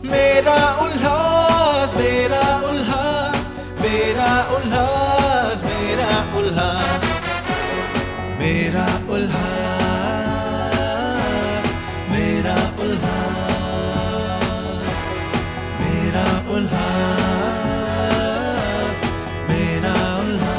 मेरा उल्लास, मेरा उल्लास, मेरा उल्लास, मेरा उल्लास, मेरा उल्लास, मेरा उल्लास, मेरा उल्लास, मेरा उल्लास।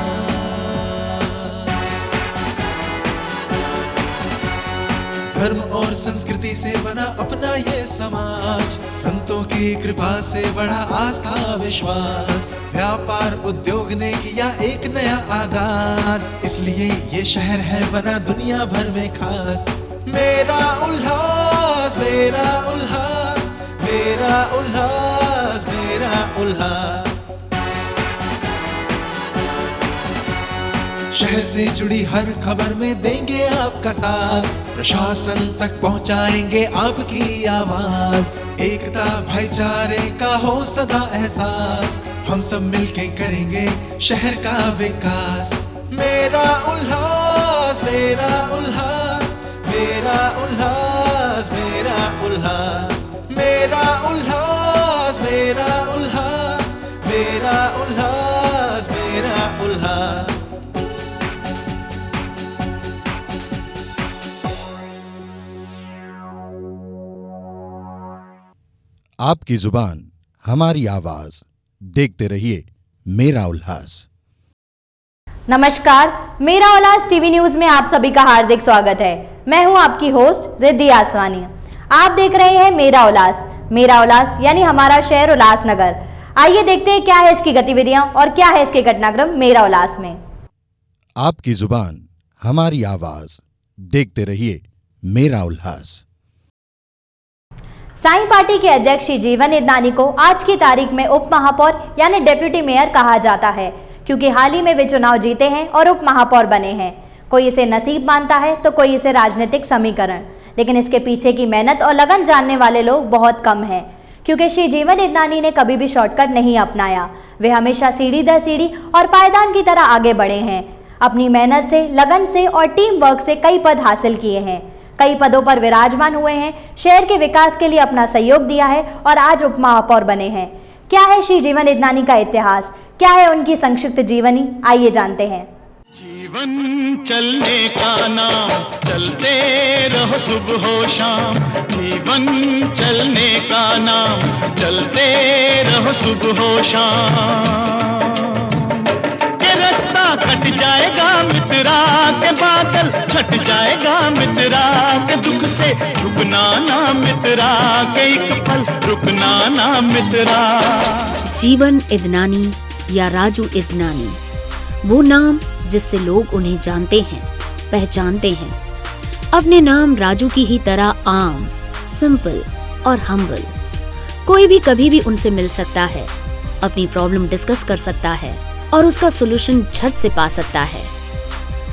धर्म और संस्कृति से बना अपना ये समाज, संतों की कृपा से बढ़ा आस्था विश्वास, व्यापार उद्योग ने किया एक नया आगाज, इसलिए ये शहर है बना दुनिया भर में खास। मेरा उल्लास, मेरा उल्लास, मेरा उल्लास, मेरा उल्लास। शहर से जुड़ी हर खबर में देंगे आपका साथ, प्रशासन तक पहुंचाएंगे आपकी आवाज, एकता भाईचारे का हो सदा एहसास, हम सब मिलके करेंगे शहर का विकास। मेरा उल्लास, मेरा उल्लास, मेरा उल्लास, मेरा उल्लास, मेरा उल्लास, मेरा उल्लास, मेरा उल्लास, मेरा उल्लास। आपकी जुबान हमारी आवाज, देखते रहिए मेरा उल्लास। नमस्कार, मेरा उल्लास टीवी न्यूज में आप सभी का हार्दिक स्वागत है। मैं हूं आपकी होस्ट रिद्धि आसवानी। आप देख रहे हैं मेरा उल्लास। मेरा उल्लास यानी हमारा शहर उल्लासनगर। आइए देखते हैं क्या है इसकी गतिविधियां और क्या है इसके घटनाक्रम मेरा उल्लास में। आपकी जुबान हमारी आवाज, देखते रहिए मेरा उल्लास। साईं पार्टी के अध्यक्ष श्री जीवन इदनानी को आज की तारीख में उप महापौर यानी डेप्यूटी मेयर कहा जाता है, क्योंकि हाल ही में वे चुनाव जीते हैं और उप महापौर बने हैं। कोई इसे नसीब मानता है तो कोई इसे राजनीतिक समीकरण, लेकिन इसके पीछे की मेहनत और लगन जानने वाले लोग बहुत कम हैं, क्योंकि श्री जीवन इदनानी ने कभी भी शॉर्टकट नहीं अपनाया। वे हमेशा सीढ़ी दर सीढ़ी और पायदान की तरह आगे बढ़े हैं। अपनी मेहनत से, लगन से और टीम वर्क से कई पद हासिल किए हैं, कई पदों पर विराजमान हुए हैं, शहर के विकास के लिए अपना सहयोग दिया है और आज उप महापौर बने हैं। क्या है श्री जीवन इदनानी का इतिहास, क्या है उनकी संक्षिप्त जीवनी, आइए जानते हैं। जीवन चलने का नाम, चलते रहो सुबह हो शाम। जीवन चलने का नाम, चलते रहो सुबह हो शाम। के रास्ता कट जाएगा मित्रा के, बादल छट जाएगा मित्रा के, दुख से झुकना ना मित्रा के, एक पल रुकना ना मित्रा। जीवन इदनानी या राजू इदनानी, वो नाम जिससे लोग उन्हें जानते हैं, पहचानते हैं। अपने नाम राजू की ही तरह आम, सिंपल और हम्बल। कोई भी कभी भी उनसे मिल सकता है, अपनी प्रॉब्लम डिस्कस कर सकता है और उसका सॉल्यूशन झट से पा सकता है।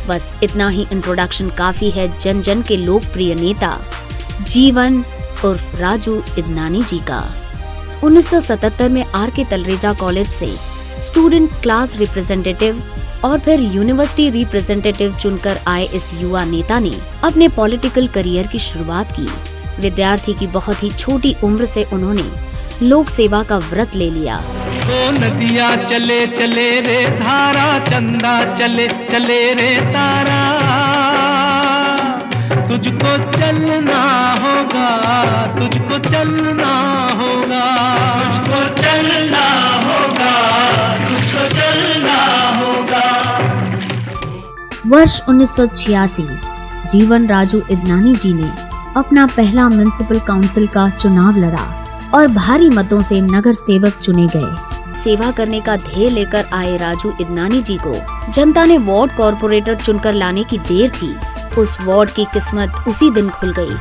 बस इतना ही इंट्रोडक्शन काफी है जन जन के लोकप्रिय नेता जीवन उर्फ राजू इदनानी जी का। 1977 में आर.के. तलरेजा कॉलेज से स्टूडेंट क्लास रिप्रेजेंटेटिव और फिर यूनिवर्सिटी रिप्रेजेंटेटिव चुनकर आए इस युवा नेता ने अपने पॉलिटिकल करियर की शुरुआत की। विद्यार्थी की बहुत ही छोटी उम्र से उन्होंने लोक सेवा का व्रत ले लिया। ओ नदिया चले चले रे धारा, चंदा चले चले रे तारा, तुझको चलना होगा, तुझको चलना होगा, तुझको चलना होगा, तुझको चलना होगा। वर्ष 1986 जीवन राजू इदनानी जी ने अपना पहला म्युनिसिपल काउंसिल का चुनाव लड़ा और भारी मतों से नगर सेवक चुने गए। सेवा करने का ध्येय लेकर आए राजू इदनानी जी को जनता ने वार्ड कॉर्पोरेटर चुनकर लाने की देर थी। उस वार्ड की किस्मत उसी दिन खुल गई।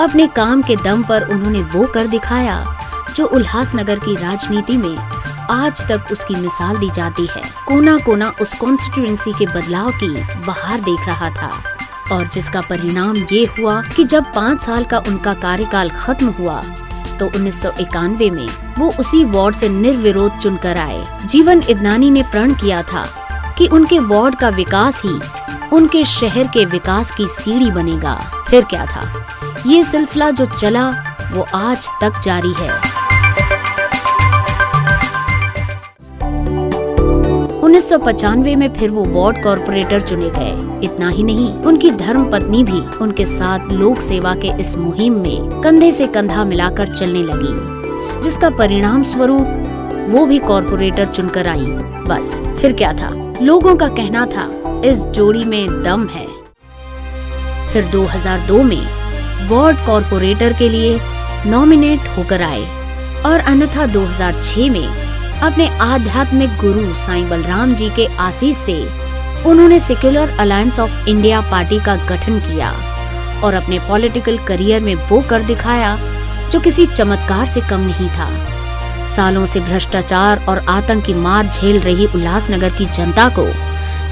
अपने काम के दम पर उन्होंने वो कर दिखाया जो उल्लासनगर की राजनीति में आज तक उसकी मिसाल दी जाती है। कोना कोना उस कॉन्स्टिट्यूएंसी के बदलाव की बहार देख रहा था और जिसका परिणाम ये हुआ कि जब 5 साल का उनका कार्यकाल खत्म हुआ तो 1991 में वो उसी वार्ड से निर्विरोध चुनकर आए। जीवन इदनानी ने प्रण किया था कि उनके वार्ड का विकास ही उनके शहर के विकास की सीढ़ी बनेगा। फिर क्या था, ये सिलसिला जो चला वो आज तक जारी है। 1995 में फिर वो वार्ड कॉर्पोरेटर चुने गए। इतना ही नहीं, उनकी धर्म पत्नी भी उनके साथ लोक सेवा के इस मुहिम में कंधे से कंधा मिलाकर चलने लगी, जिसका परिणाम स्वरूप वो भी कॉर्पोरेटर चुनकर आई। बस फिर क्या था, लोगों का कहना था इस जोड़ी में दम है। फिर 2002 में वार्ड कॉर्पोरेटर के लिए नॉमिनेट होकर आए और अन्यथा 2006 में अपने आध्यात्मिक गुरु साईं बलराम जी के आशीष से उन्होंने secular alliance of India party का गठन किया और अपने पॉलिटिकल करियर में वो कर दिखाया जो किसी चमत्कार से कम नहीं था। सालों से भ्रष्टाचार और आतंक की मार झेल रही उल्लासनगर की जनता को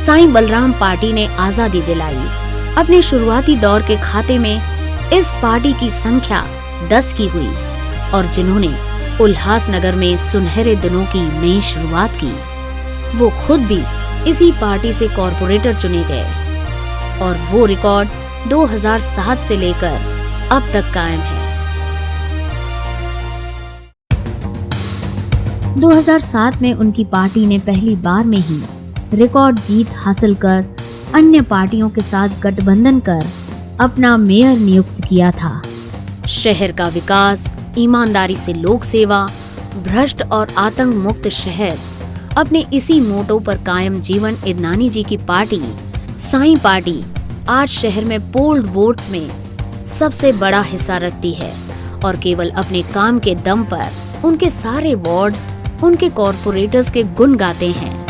साईं बलराम पार्टी ने आजादी दिलाई। अपने शुरुआती दौर के खाते में इस पार्टी की संख्या 10 की हुई और जिन्होंने उल्लासनगर में सुनहरे दिनों की नई शुरुआत की, वो खुद भी इसी पार्टी से कॉर्पोरेटर चुने गए और वो रिकॉर्ड 2007 से लेकर अब तक कायम है। 2007 में उनकी पार्टी ने पहली बार में ही रिकॉर्ड जीत हासिल कर अन्य पार्टियों के साथ गठबंधन कर अपना मेयर नियुक्त किया था। शहर का विकास, ईमानदारी से लोक सेवा, भ्रष्ट और आतंक मुक्त शहर, अपने इसी मोटो पर कायम जीवन इदनानी जी की पार्टी साईं पार्टी आज शहर में पोल्ड वोट्स में सबसे बड़ा हिस्सा रखती है और केवल अपने काम के दम पर उनके सारे वार्ड्स उनके कॉर्पोरेटर्स के गुण गाते हैं।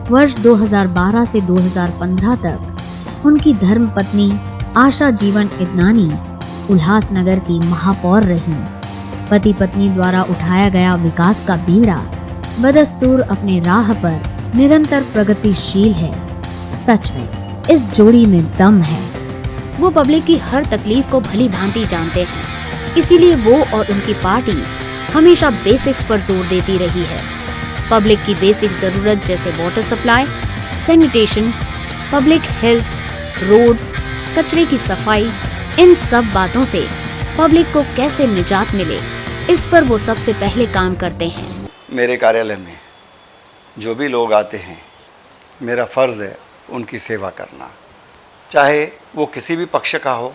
वर्ष 2012 से 2015 तक उनकी धर्मपत्नी आशा जीवन इदनानी उल्लासनगर की महापौर रही। पति पत्नी द्वारा उठाया गया विकास का बीड़ा बदस्तूर अपने राह पर निरंतर प्रगतिशील है। सच में इस जोड़ी में दम है। वो पब्लिक की हर तकलीफ को भली भांति जानते हैं, इसीलिए वो और उनकी पार्टी हमेशा बेसिक्स पर जोर देती रही है। पब्लिक की बेसिक जरूरत जैसे water supply, sanitation, public health, roads, कचरे की सफाई, इन सब बातों से पब्लिक को कैसे निजात मिले, इस पर वो सबसे पहले काम करते हैं। मेरे कार्यालय में जो भी लोग आते हैं, मेरा फर्ज है उनकी सेवा करना, चाहे वो किसी भी पक्ष का हो,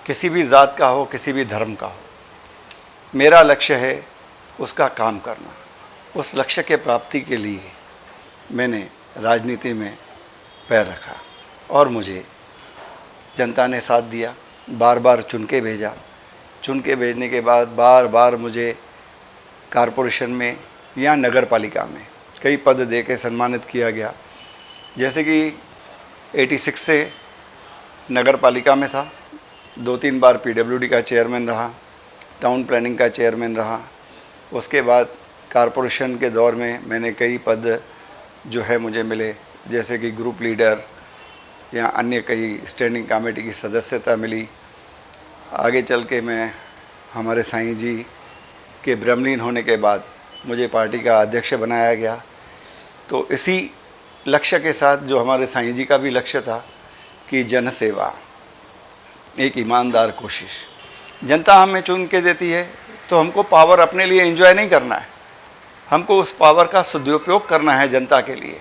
किसी भी जात का हो, किसी भी धर्म का हो। मेरा लक्ष्य है उसका काम करना। उस लक्ष्य के प्राप्ति के लिए मैंने राजनीति में पैर रखा और मुझे जनता ने साथ दिया, बार बार चुन के भेजा। चुन के भेजने के बाद बार बार मुझे कारपोरेशन में या नगर पालिका में कई पद दे के सम्मानित किया गया। जैसे कि 86 से नगर पालिका में था, 2-3 बार PWD का चेयरमैन रहा, टाउन प्लानिंग का चेयरमैन रहा। उसके बाद कारपोरेशन के दौर में मैंने कई पद जो है मुझे मिले, जैसे कि ग्रुप लीडर या अन्य कई स्टैंडिंग कमेटी की सदस्यता मिली। आगे चल के मैं हमारे साईं जी के ब्रह्मलीन होने के बाद मुझे पार्टी का अध्यक्ष बनाया गया। तो इसी लक्ष्य के साथ जो हमारे साईं जी का भी लक्ष्य था कि जन सेवा, एक ईमानदार कोशिश। जनता हमें चुन के देती है तो हमको पावर अपने लिए एंजॉय नहीं करना है, हमको उस पावर का सदुपयोग करना है जनता के लिए,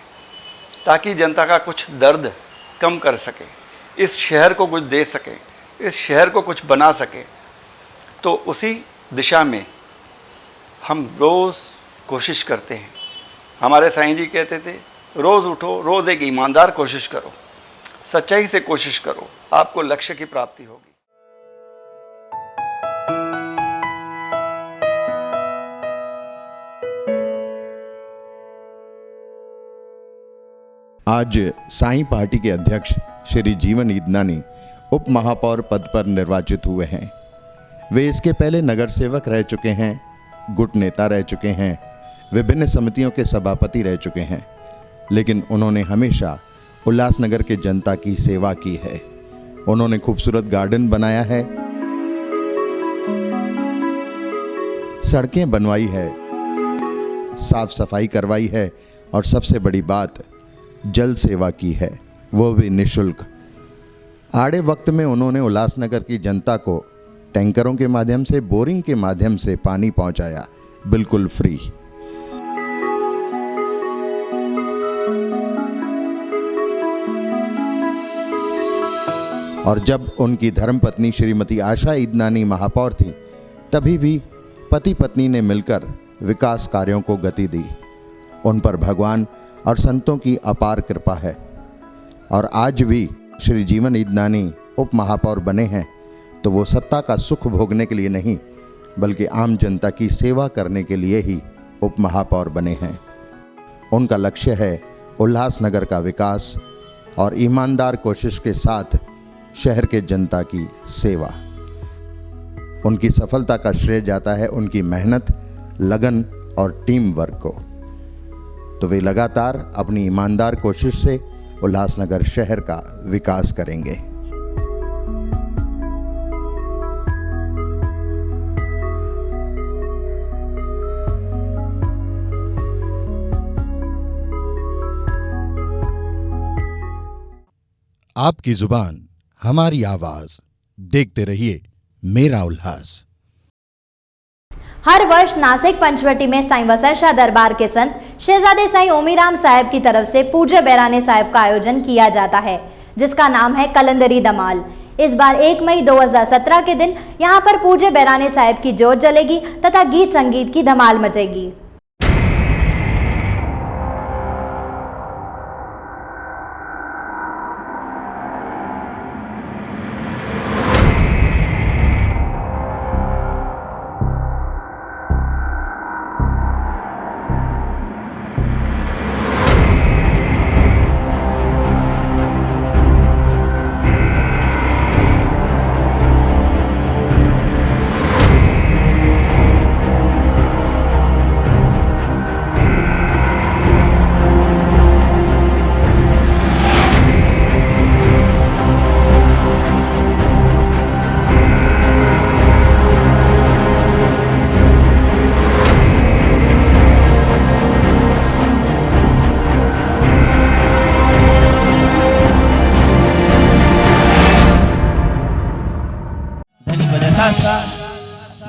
ताकि जनता का कुछ दर्द कम कर सके, इस शहर को कुछ दे सके, इस शहर को कुछ बना सके। तो उसी दिशा में हम रोज़ कोशिश करते हैं। हमारे साईं जी कहते थे, रोज़ उठो, रोज़ एक ईमानदार कोशिश करो, सच्चाई से कोशिश करो, आपको लक्ष्य की प्राप्ति होगी। आज साईं पार्टी के अध्यक्ष श्री जीवन इदनानी उप महापौर पद पर निर्वाचित हुए हैं। वे इसके पहले नगर सेवक रह चुके हैं, गुट नेता रह चुके हैं, विभिन्न समितियों के सभापति रह चुके हैं, लेकिन उन्होंने हमेशा उल्लासनगर के जनता की सेवा की है। उन्होंने खूबसूरत गार्डन बनाया है, सड़कें बनवाई है, साफ सफाई करवाई है और सबसे बड़ी बात जल सेवा की है, वो भी निःशुल्क। आड़े वक्त में उन्होंने उल्लासनगर की जनता को टैंकरों के माध्यम से, बोरिंग के माध्यम से पानी पहुंचाया, बिल्कुल फ्री। और जब उनकी धर्मपत्नी श्रीमती आशा ईदनानी महापौर थी, तभी भी पति पत्नी ने मिलकर विकास कार्यों को गति दी। उन पर भगवान और संतों की अपार कृपा है। और आज भी श्री जीवन ईदनानी उप महापौर बने हैं तो वो सत्ता का सुख भोगने के लिए नहीं, बल्कि आम जनता की सेवा करने के लिए ही उप महापौर बने हैं। उनका लक्ष्य है उल्लासनगर का विकास और ईमानदार कोशिश के साथ शहर के जनता की सेवा। उनकी सफलता का श्रेय जाता है उनकी मेहनत, लगन और टीम वर्क को। तो वे लगातार अपनी ईमानदार कोशिश से उल्लासनगर शहर का विकास करेंगे। आपकी जुबान हमारी आवाज, देखते रहिए मेरा उल्लास। हर वर्ष नासिक पंचवटी में साईं वसंत शाह दरबार के संत शहजादे साईं ओमीराम साहब की तरफ से पूज्य बैराने साहब का आयोजन किया जाता है, जिसका नाम है कलंदरी धमाल। इस बार 1 मई 2017 के दिन यहाँ पर पूज्य बैराने साहब की जोत जलेगी तथा गीत संगीत की धमाल मचेगी।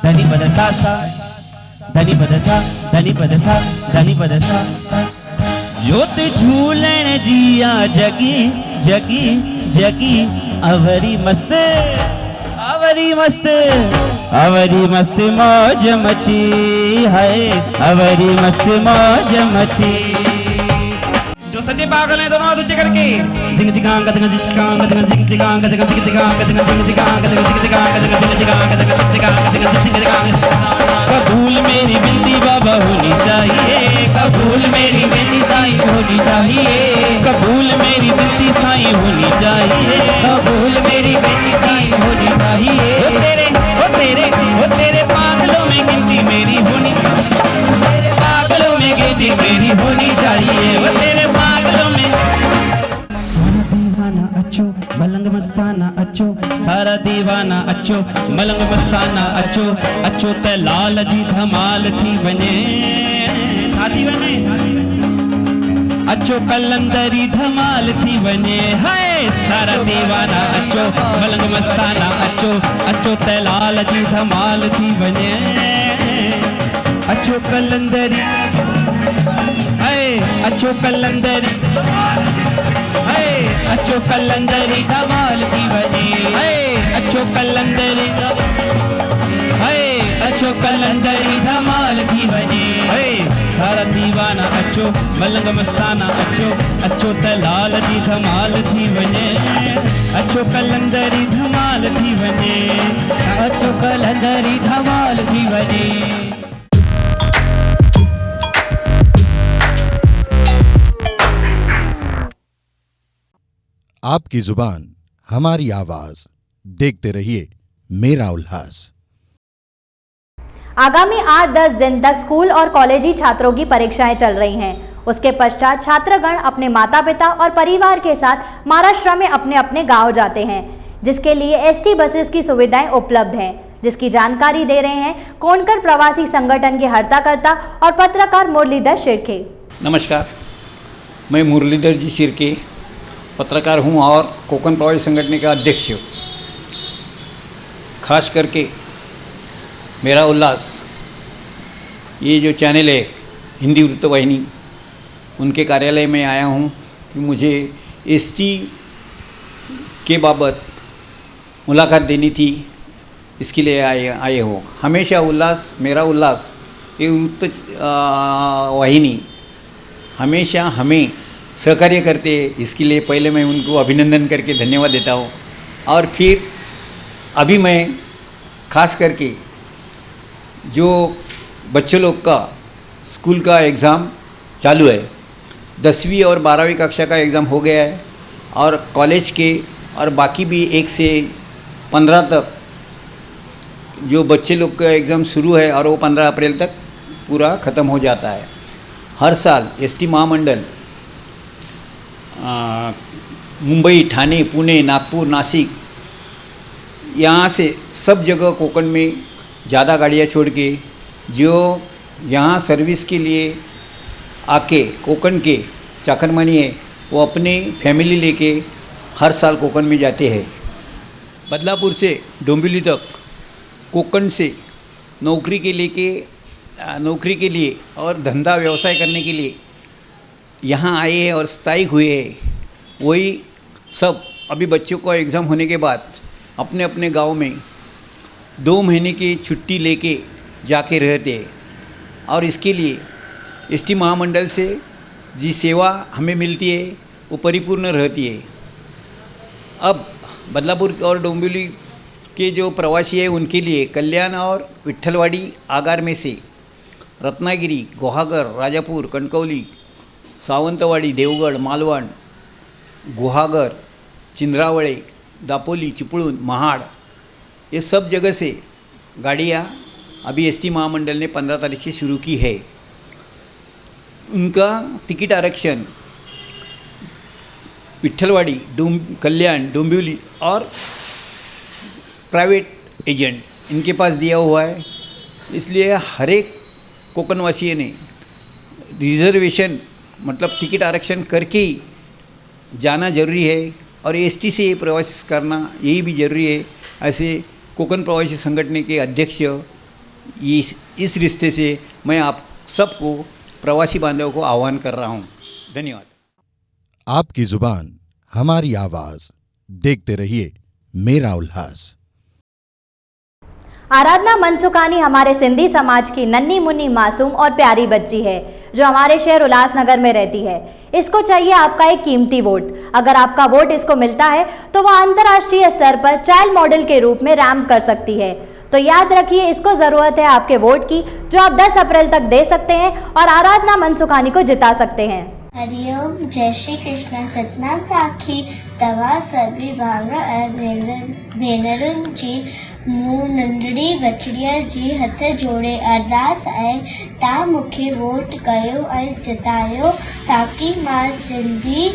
धनी पद सा सा, धनी पद सा, धनी पद सा, धनी पद सा। जोत झूलन जिया जगी जगी जगी, अवरी मस्त अवरी मस्त अवरी मस्त मौज मची है, अवरी मस्त मौज मची। जो सच्चे पागल हैं दोनों हाथ ऊंचे करके जिंग जिगांग जिंग जिगांग जिंग जिगांग जिंग जिगांग जिंग जिगांग जिंग जिगांग जिंग जिगांग जिंग जिगांग जिंग जिगांग। कबूल मेरी बिंदी बाबा होनी चाहिए, कबूल मेरी बिंदी साईं होनी चाहिए, कबूल मेरी बिंदी साईं होनी चाहिए, कबूल मेरी बिंदी साईं होनी चाहिए। ओ तेरे पागलों में गिनती मेरी होनी, तेरे पागलों में गिनती मेरी होनी चाहिए। वो तेरे पागलों में सारा दीवाना अच्छो मलंग मस्ताना अच्छो, सारा दीवाना अच्छो मलंग मस्ताना अच्छो, अच्छो ते लाल जी धमाल थी बने छाती बने, अच्छो कलंदरी धमाल थी बने है। सारा दीवाना अच्छो मलंग मस्ताना अच्छो, अच्छो ते लाल जी धमाल थी बने, अच्छो कलंदरी अच्छो कलंदरी अच्छो कलंदरी धमाल की बनी, अच्छो कलंदरी अच्छो कलंदरी धमाल की बनी। सारा दीवाना अच्छो मलंग मस्ताना अच्छो, अच्छो तलाल जी धमाल थी बने, अच्छो कलंदरी धमाल थी बने, अच्छो कलंदरी धमाल थी बने। आपकी जुबान हमारी आवाज, देखते रहिए मेरा उल्लास। आगामी 8-10 दिन तक स्कूल और कॉलेजी छात्रों की परीक्षाएं चल रही हैं। उसके पश्चात छात्रगण अपने माता पिता और परिवार के साथ महाराष्ट्र में अपने अपने गांव जाते हैं। जिसके लिए एसटी बसेस की सुविधाएं उपलब्ध हैं, जिसकी जानकारी दे रहे हैं कोनकर प्रवासी संगठन के हर्ताकर्ता और पत्रकार मुरलीधर शिर्के। नमस्कार, मैं मुरलीधर जी शिर्के पत्रकार हूं और कोकण प्रवासी संगठन का अध्यक्ष हूँ। खास करके मेरा उल्लास ये जो चैनल है हिंदी वृत्तवाहिनी, उनके कार्यालय में आया हूँ कि मुझे एसटी के बाबत मुलाकात देनी थी, इसके लिए आए हो। हमेशा मेरा उल्लास ये वृत्त वाहिनी हमेशा हमें सहकार्य करते हैं, इसके लिए पहले मैं उनको अभिनंदन करके धन्यवाद देता हूँ। और फिर अभी मैं खास करके जो बच्चों लोग का स्कूल का एग्ज़ाम चालू है, 10वीं और 12वीं कक्षा का एग्ज़ाम हो गया है और कॉलेज के और बाकी भी 1 से 15 तक जो बच्चे लोग का एग्ज़ाम शुरू है और वो 15 अप्रैल तक पूरा ख़त्म हो जाता है। हर साल एसटी महामंडल मुंबई, ठाणे, पुणे, नागपुर, नासिक, यहाँ से सब जगह कोकण में ज़्यादा गाड़ियाँ छोड़ के जो यहाँ सर्विस के लिए आके कोकण के चाकरमानी है वो अपने फैमिली लेके हर साल कोकण में जाते हैं। बदलापुर से डोंबिवली तक कोकण से नौकरी के लिए और धंधा व्यवसाय करने के लिए यहाँ आए हैं और स्थायी हुए हैं। वही सब अभी बच्चों का एग्ज़ाम होने के बाद अपने अपने गांव में 2 महीने की छुट्टी लेके जाके रहते हैं और इसके लिए एसटी महामंडल से जी सेवा हमें मिलती है वो परिपूर्ण रहती है। अब बदलापुर और डोंबिवली के जो प्रवासी हैं उनके लिए कल्याण और विट्ठलवाड़ी आगार में से रत्नागिरी, गुहागर, राजापुर, कणकवली, सावंतवाड़ी, देवगढ़, मालवण, गुहागर, चिंद्रावळे, दापोली, चिपळूण, महाड़, ये सब जगह से गाड़ियाँ अभी एसटी महामंडल ने 15 तारीख से शुरू की है। उनका टिकट आरक्षण विट्ठलवाड़ी, कल्याण, डोंबिवली और प्राइवेट एजेंट इनके पास दिया हुआ है। इसलिए हर एक कोकणवासी ने रिजर्वेशन मतलब टिकट आरक्षण करके ही जाना जरूरी है और एसटी से प्रवास करना यही भी जरूरी है। ऐसे कोकण प्रवासी संगठन के अध्यक्ष इस रिश्ते से मैं आप सबको प्रवासी बांधवों को आह्वान कर रहा हूँ। धन्यवाद। आपकी जुबान हमारी आवाज, देखते रहिए मेरा उल्लास। आराधना मनसुखानी हमारे सिंधी समाज की नन्ही मुन्नी मासूम और प्यारी बच्ची है जो हमारे शहर उल्लासनगर में रहती है। इसको चाहिए आपका एक कीमती वोट। अगर आपका वोट इसको मिलता है तो वह अंतर्राष्ट्रीय स्तर पर चाइल्ड मॉडल के रूप में रैंप कर सकती है। तो याद रखिए, इसको जरूरत है आपके वोट की, जो आप 10 अप्रैल तक दे सकते हैं और आराधना मनसुखानी को जिता सकते हैं। हरिओम, जय श्री कृष्ण, सतनाम साखी तव्हां सभी भाउर ऐं भेनरुनि जी मूं नंढड़ी बछड़ीअ जी हथ जोड़े अरदास आहे तव्हां मूंखे वोट कयो ऐं जितायो ताकी मां सिंधी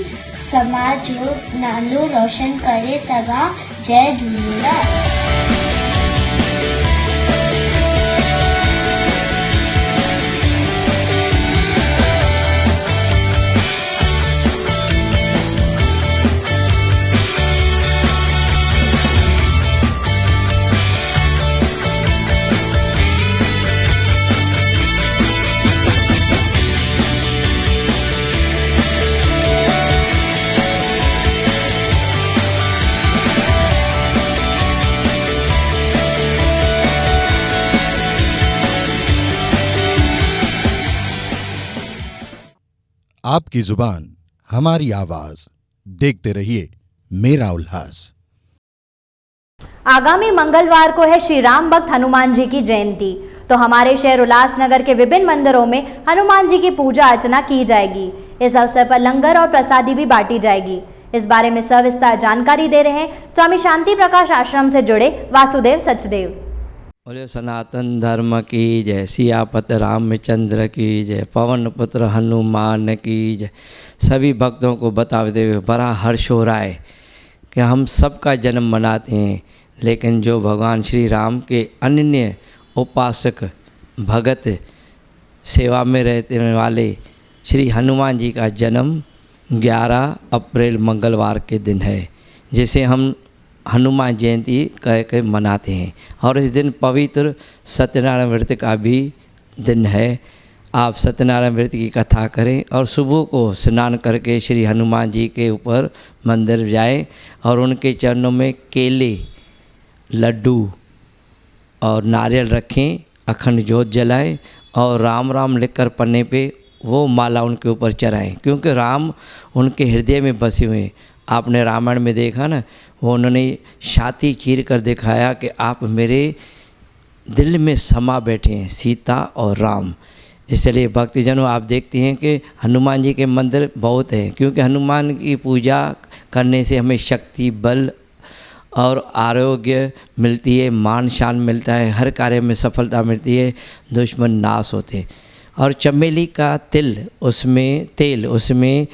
समाज जो नालो रोशन करे सघां। जय झूलेलाल। आपकी जुबान हमारी आवाज, देखते रहिए मेरा उल्लास। आगामी मंगलवार को है श्री राम भक्त हनुमान जी की जयंती। तो हमारे शहर उल्लासनगर के विभिन्न मंदिरों में हनुमान जी की पूजा अर्चना की जाएगी। इस अवसर पर लंगर और प्रसादी भी बांटी जाएगी। इस बारे में सविस्तार जानकारी दे रहे हैं स्वामी शांति प्रकाश आश्रम से जुड़े वासुदेव सचदेव। बोले सनातन धर्म की जय, सियापत रामचंद्र की जय, पवन पुत्र हनुमान की जय। सभी भक्तों को बताते हुए बड़ा हर्ष हो रहा है कि हम सबका जन्म मनाते हैं, लेकिन जो भगवान श्री राम के अनन्य उपासक भगत सेवा में रहने वाले श्री हनुमान जी का जन्म 11 अप्रैल मंगलवार के दिन है, जिसे हम हनुमान जयंती कह के मनाते हैं। और इस दिन पवित्र सत्यनारायण व्रत का भी दिन है। आप सत्यनारायण व्रत की कथा करें और सुबह को स्नान करके श्री हनुमान जी के ऊपर मंदिर जाएं और उनके चरणों में केले, लड्डू और नारियल रखें, अखंड ज्योत जलाएं और राम राम लिखकर पन्ने पे वो माला उनके ऊपर चढ़ाएं, क्योंकि राम उनके हृदय में बसे हुए हैं। आपने रामायण में देखा ना, वो उन्होंने छाती चीर कर दिखाया कि आप मेरे दिल में समा बैठे हैं, सीता और राम। इसलिए भक्तजनों, आप देखते हैं कि हनुमान जी के मंदिर बहुत हैं, क्योंकि हनुमान की पूजा करने से हमें शक्ति, बल और आरोग्य मिलती है, मान शान मिलता है, हर कार्य में सफलता मिलती है, दुश्मन नाश होते हैं। और चमेली का तेल उसमें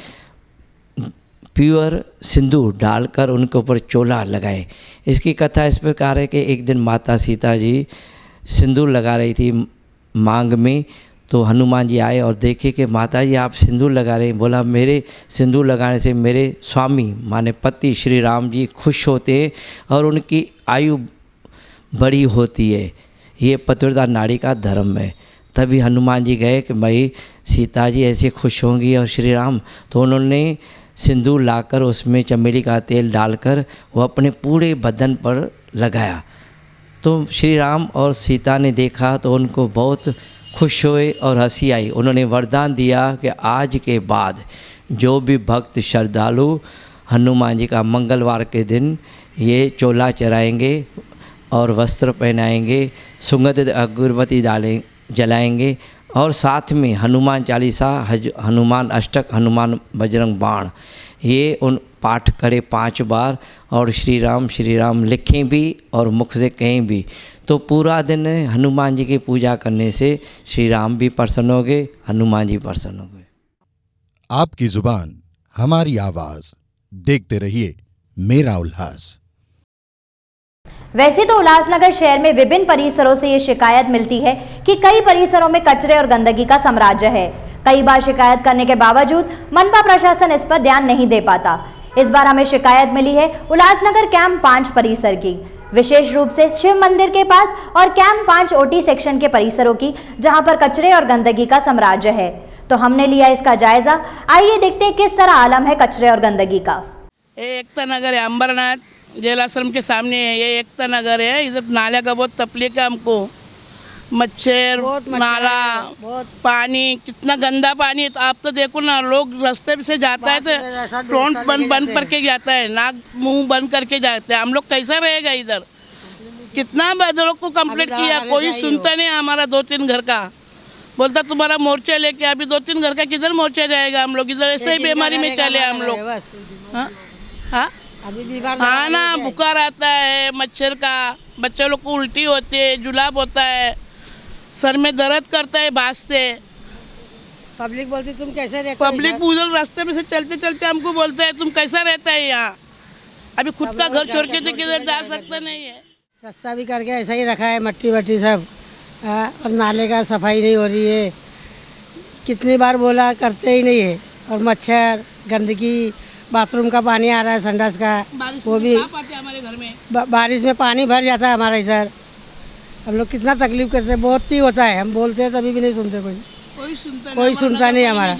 प्योर सिंदूर डालकर उनके ऊपर चोला लगाएं। इसकी कथा इस प्रकार है कि एक दिन माता सीता जी सिंदूर लगा रही थी मांग में, तो हनुमान जी आए और देखे कि माता जी आप सिंदूर लगा रहे हैं। बोला, मेरे सिंदूर लगाने से मेरे स्वामी माने पति श्री राम जी खुश होते हैं और उनकी आयु बड़ी होती है। ये पतिव्रता नारी का धर्म है। तभी हनुमान जी गए कि भाई सीता जी ऐसे खुश होंगी और श्री राम, तो उन्होंने सिंदूर लाकर उसमें चमेली का तेल डालकर वो अपने पूरे बदन पर लगाया। तो श्री राम और सीता ने देखा तो उनको बहुत खुश हुए और हंसी आई। उन्होंने वरदान दिया कि आज के बाद जो भी भक्त श्रद्धालु हनुमान जी का मंगलवार के दिन ये चोला चढ़ाएंगे और वस्त्र पहनाएंगे, सुगंधित अगरबत्ती जलाएंगे और साथ में हनुमान चालीसा, हनुमान अष्टक, हनुमान बजरंग बाण ये उन पाठ करें 5 बार और श्री राम लिखें भी और मुख से कहें भी, तो पूरा दिन हनुमान जी की पूजा करने से श्री राम भी प्रसन्न हो गए, हनुमान जी प्रसन्न हो गए। आपकी जुबान हमारी आवाज, देखते रहिए मेरा उल्लास। वैसे तो उल्लासनगर शहर में विभिन्न परिसरों से ये शिकायत मिलती है कि कई परिसरों में कचरे और गंदगी का साम्राज्य है। कई बार शिकायत करने के बावजूद मनपा प्रशासन इस पर ध्यान नहीं दे पाता। इस बार हमें शिकायत मिली है उल्लासनगर कैंप 5 परिसर की, विशेष रूप से शिव मंदिर के पास और कैंप 5 ओटी सेक्शन के परिसरों की, जहां पर कचरे और गंदगी का साम्राज्य है। तो हमने लिया इसका जायजा। आइए देखते हैं किस तरह आलम है कचरे और गंदगी का। एकता नगर है, अंबरनाथ जेल आश्रम के सामने है, ये एकता नगर है। इधर नाला का बहुत तकलीफ है हमको, मच्छर, नाला, पानी, कितना गंदा पानी है। तो आप तो देखो ना, लोग रास्ते से जाता है तो फ्रंट बंद करके जाता है, नाक मुंह बंद करके जाते हैं। हम लोग कैसा रहेगा इधर? कितना लोग को कंप्लेंट किया, कोई सुनता नहीं। हमारा 2-3 घर का बोलता तुम्हारा मोर्चा लेके, अभी 2-3 घर का किधर मोर्चा जाएगा? हम लोग इधर ऐसे ही बीमारी में चले हम लोग। हाँ ना, बुखार आता है मच्छर का, बच्चे लोग को उल्टी होती है, जुलाब होता है, सर में दर्द करता है बांस से। पब्लिक बोलती तुम कैसे रहते? पब्लिक उधर रास्ते में से चलते चलते हमको बोलता है तुम कैसा रहता है यहाँ। अभी खुद का घर छोड़ के तो किधर जा सकता नहीं है। रास्ता भी करके ऐसा ही रखा है, मट्टी वट्टी सब, और नाले का सफाई नहीं हो रही है। कितनी बार बोला, करते ही नहीं है। और मच्छर, गंदगी, बाथरूम का पानी आ रहा है, संडास का, वो भी हमारे घर में बारिश में पानी भर जाता है हमारा इधर। हम लोग कितना तकलीफ करते हैं, बहुत ही होता है। हम बोलते हैं तभी भी नहीं सुनते, कोई सुनता नहीं हमारा।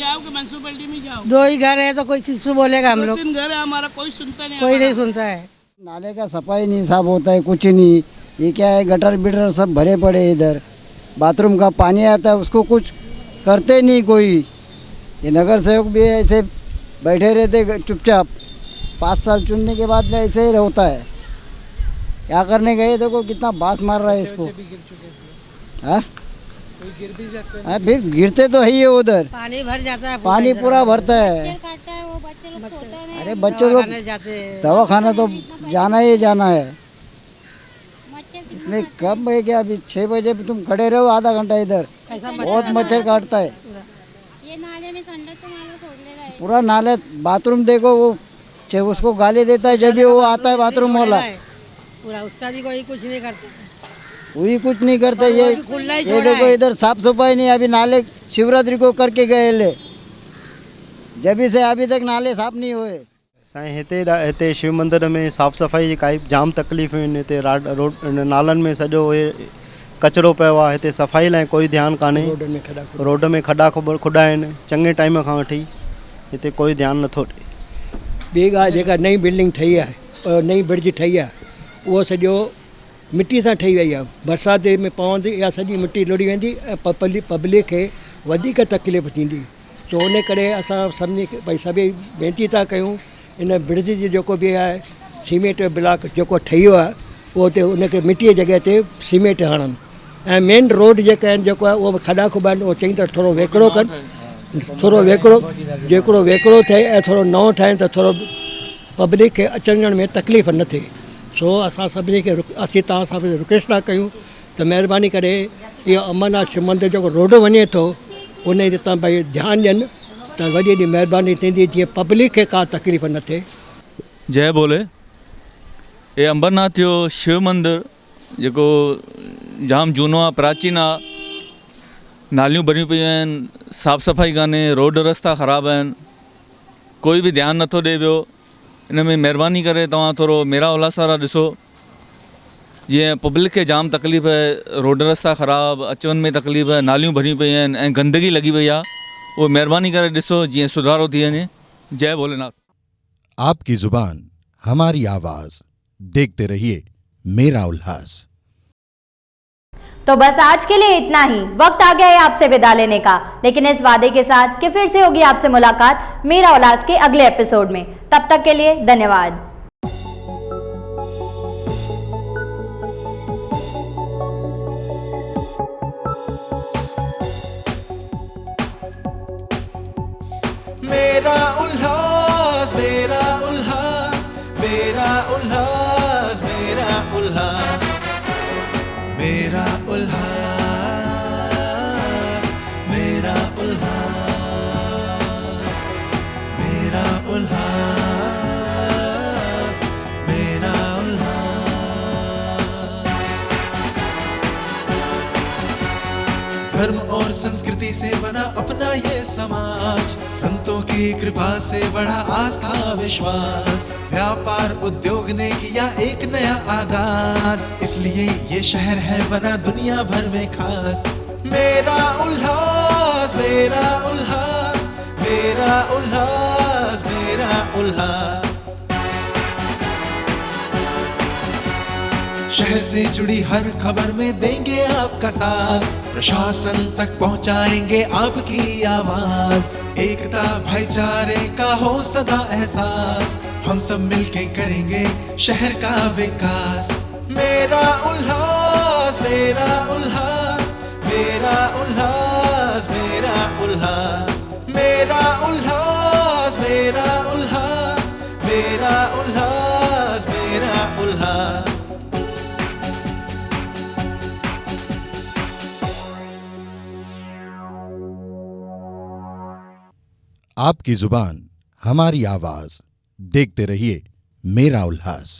2 ही घर है तो कोई किससे बोलेगा? हम लोग 2-3 घर है हमारा, कोई सुनता नहीं, कोई नहीं सुनता है। नाले का सफाई नहीं साफ होता है, कुछ नहीं। ये क्या है, गटर बिटर सब भरे पड़े हैं इधर। बाथरूम का पानी आता है, उसको कुछ करते नहीं कोई। ये नगर सेवक भी ऐसे बैठे रहते चुपचाप। 5 साल चुनने के बाद में ऐसे ही होता है। क्या करने गए देखो कितना बांस मार रहा है इसको। हाँ, फिर गिरते तो है ही उधर, पानी भर जाता है, पानी पूरा भरता है। अरे बच्चों लोग दवाखाना तो जाना ही जाना है। इसमें कम है क्या? अभी 6 बजे तुम खड़े रहो आधा घंटा इधर, बहुत मच्छर काटता है। ये नाले में संडस तो नाला छोड़ लेगा। पूरा नाले, बाथरूम देखो वो चाहे उसको गाली देता है जब भी वो आता है बाथरूम वाला, पूरा उसका भी कोई कुछ नहीं करता, वही कुछ नहीं करते। ये देखो इधर साफ सफाई नहीं, अभी नाले शिवरात्रि को करके गए ले, जब से अभी तक नाले साफ नहीं हुए। साईं हिते शिव मंदिर में साफ़ सफ़ाई जी काई जाम तकलीफ़ आहिनि। हिते नालनि में सॼो कचरो पियो आहे, हिते सफ़ाई लाइ कोई ध्यानु कान्हे। रोड में खॾा खुॾा आहिनि चङे टाइम खां वठी, हिते कोई ध्यानु नथो ॾिए। ॿी ॻाल्हि जेका नई बिल्डिंग ठही आहे, नई ब्रिज ठही आहे, उहो सॼो मिटी सां ठही वई आहे। बरसाति में पवंदी इहा सॼी मिटी लुड़ी वेंदी ऐं पब्लिक खे वधीक तकलीफ़ थींदी। सो उन करे असां सभिनी खे भई सभई वेनती था कयूं, इन ब्रिज जी जेको बि आहे सीमेंट ब्लॉक जेको ठहियो आहे उहो हुते उनखे मिटीअ जी जॻह ते सीमेंट हणनि, ऐं मेन रोड जेका आहिनि जेको आहे उहो खॾा खुॿा आहिनि उहो चङी तरह थोरो वेकिरो कनि, थोरो वेकिरो जेतिरो वेकिरो थिए ऐं थोरो नओं ठाहिनि त थोरो पब्लिक खे अचण वञण में तकलीफ़ न थिए। सो असां सभिनी खे असीं तव्हां सां रिक्वेस्ट था कयूं त महिरबानी करे इहो अमरनाथ शिव मंदिर जेको रोड वञे थो उन ते तव्हां भई ध्यानु ॾियनि त वॾी वॾी महिरबानी थींदी, जीअं पब्लिक खे का तकलीफ़ न थिए। जय बोले। ये अंबरनाथ जो शिव मंदिर जेको जाम झूनो आहे, प्राचीन आहे, नालियूं भरियूं पियूं आहिनि, साफ़ सफ़ाई कान्हे, रोड रस्ता ख़राबु आहिनि, कोई बि ध्यानु नथो ॾिए पियो। इन में महिरबानी करे तव्हां थोरो मेरा उल्हास वारा ॾिसो, जीअं पब्लिक खे जाम तकलीफ़ आहे, रोड रस्ता ख़राबु, अचवञ में तकलीफ़, नालियूं भरियूं पियूं आहिनि ऐं गंदगी लॻी पई आहे, वो मेहरबानी करे ॾिसो जीअं सुधारो थी वञे। जय भोलेनाथ। आपकी जुबान हमारी आवाज, देखते रहिए मेरा उल्लास। तो बस आज के लिए इतना ही। वक्त आ गया है आपसे विदा लेने का, लेकिन इस वादे के साथ कि फिर से होगी आपसे मुलाकात मेरा उल्लास के अगले एपिसोड में। तब तक के लिए धन्यवाद। मेरा उल्लास, मेरा उल्लास, मेरा उल्लास, मेरा उल्लास, मेरा उल्लास, मेरा उल्लास, मेरा उल्लास, मेरा उल्लास। धर्म और संस्कृति से बना अपना ये समाज, संतों की कृपा से बढ़ा आस्था विश्वास, व्यापार उद्योग ने किया एक नया आगाज, इसलिए ये शहर है बना दुनिया भर में खास। मेरा उल्लास, मेरा उल्लास, मेरा उल्लास, मेरा उल्लास। शहर से जुड़ी हर खबर में देंगे आपका साथ, प्रशासन तक पहुंचाएंगे आपकी आवाज, एकता भाईचारे का हो सदा एहसास, हम सब मिलके करेंगे शहर का विकास। मेरा उल्लास, मेरा उल्लास, मेरा उल्लास, मेरा उल्लास, मेरा उल्लास, मेरा उल्लास, मेरा उल्लास, मेरा उल्लास। आपकी जुबान हमारी आवाज, देखते रहिए मेरा उल्लास।